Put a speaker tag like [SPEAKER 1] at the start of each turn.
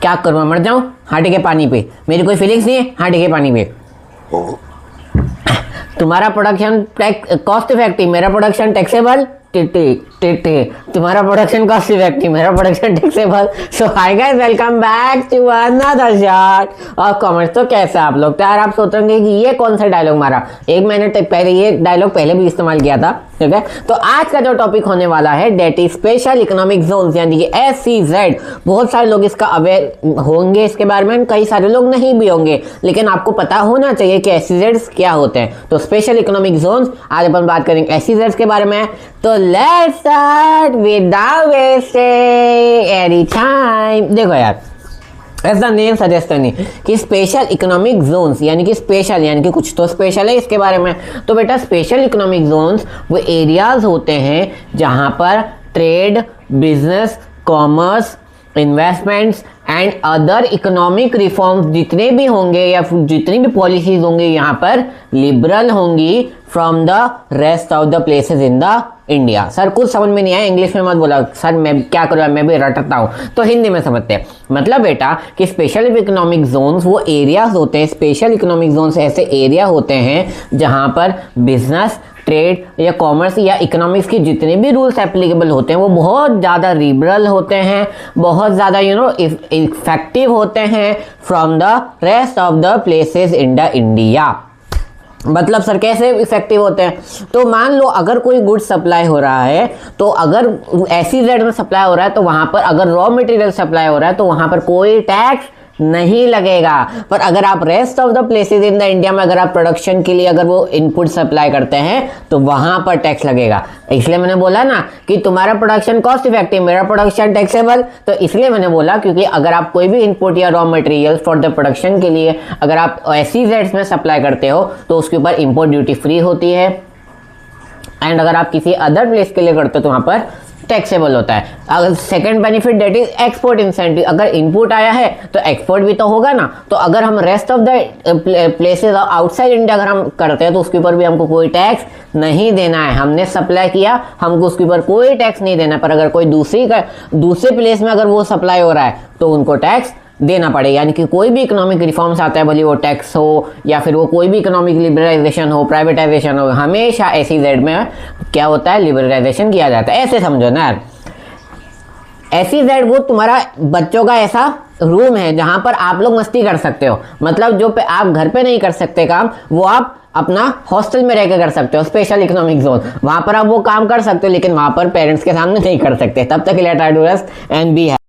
[SPEAKER 1] क्या करूँ, मैं मर जाऊँ? हाँ ठीक है पानी पे। मेरी कोई फीलिंग्स नहीं है? हाँ ठीक है पानी पे। तुम्हारा प्रोडक्शन कॉस्ट इफेक्टिव, मेरा प्रोडक्शन टैक्सेबल। तुम्हारा प्रोडक्शन कॉस्ट इफेक्टिव, मेरा production taxable. So hi guys, welcome back to another shot of commerce. तो कैसे आप लोग? तो यार आप सोच रहे कि ये कौन सा डायलॉग मारा, एक महीने तक पहले ये डायलॉग पहले भी इस्तेमाल किया था, ठीक है। तो आज का जो टॉपिक होने वाला है that is special economic zones, यानी कि SEZ। बहुत सारे लोग इसका अवेयर होंगे इसके बारे में, कई सारे लोग नहीं भी होंगे, लेकिन आपको पता होना चाहिए कि SEZ क्या होते हैं। तो स्पेशल इकोनॉमिक जोन्स, आज अपन बात करेंगे SEZ के बारे में। तो let's start without wasting any time. देखो यार, ऐसा नेम सजेस्ट नहीं कि स्पेशल इकोनॉमिक जोन्स, यानी कि स्पेशल यानी कि कुछ तो स्पेशल है इसके बारे में। तो बेटा स्पेशल इकोनॉमिक जोन्स वो एरियाज होते हैं जहां पर trade, business, commerce, investments and other economic reforms जितने भी होंगे या जितनी भी पॉलिसीज होंगी यहाँ पर लिबरल होंगी from the rest of the places in the India. Sir कुछ समझ में नहीं आया, इंग्लिश में मत बोला सर, मैं क्या करूँ, मैं भी रटता हूँ। तो हिंदी में समझते हैं। मतलब बेटा कि स्पेशल इकोनॉमिक जोन्स वो एरियाज होते हैं, स्पेशल इकोनॉमिक जोन्स ऐसे एरिया होते हैं जहाँ पर बिजनेस, ट्रेड या कॉमर्स या इकोनॉमिक्स के जितने भी रूल्स एप्लीकेबल होते हैं वो बहुत ज़्यादा लिबरल होते हैं, बहुत ज़्यादा इफेक्टिव होते हैं from the rest of the places in the India. मतलब सर कैसे इफेक्टिव होते हैं? तो मान लो अगर कोई गुड सप्लाई हो रहा है, तो अगर SEZ में सप्लाई हो रहा है तो वहां पर अगर रॉ मटेरियल सप्लाई हो रहा है तो वहां पर कोई टैक्स नहीं लगेगा। पर अगर आप rest of the places in the India में अगर आप प्रोडक्शन के लिए अगर वो इनपुट सप्लाई करते हैं तो वहां पर टैक्स लगेगा। इसलिए मैंने बोला ना कि तुम्हारा प्रोडक्शन कॉस्ट इफेक्टिव, मेरा प्रोडक्शन टैक्सेबल। तो इसलिए मैंने बोला क्योंकि अगर आप कोई भी इनपुट या raw material for the production के लिए अगर आप SEZ में सप्लाई करते हो तो उसके ऊपर इम्पोर्ट ड्यूटी फ्री होती है, एंड अगर आप किसी अदर प्लेस के लिए करते हो तो वहां पर टैक्सेबल होता है। अगर second benefit that is export incentive, अगर इनपुट आया है तो एक्सपोर्ट भी तो होगा ना। तो अगर हम rest of the places outside India अगर हम करते हैं तो उसके ऊपर भी हमको कोई टैक्स नहीं देना है। हमने सप्लाई किया, हमको उसके ऊपर कोई टैक्स नहीं देना। पर अगर कोई दूसरे प्लेस में अगर वो सप्लाई हो रहा है तो उनको टैक्स देना पड़ेगा। यानी कि कोई भी इकोनॉमिक रिफॉर्म्स आता है, भले वो टैक्स हो या फिर वो कोई भी इकोनॉमिक लिबरलाइजेशन हो, प्राइवेटाइजेशन हो, हमेशा SEZ में क्या होता है, लिबरलाइजेशन किया जाता है। ऐसे समझो ना यार, SEZ वो तुम्हारा बच्चों का ऐसा रूम है जहां पर आप लोग मस्ती कर सकते हो। मतलब जो आप घर पे नहीं कर सकते काम, वो आप अपना हॉस्टल में रहकर कर सकते हो। स्पेशल इकोनॉमिक जोन, वहां पर आप वो काम कर सकते हो, लेकिन वहां पर पेरेंट्स के सामने नहीं कर सकते। तब तक let are do and B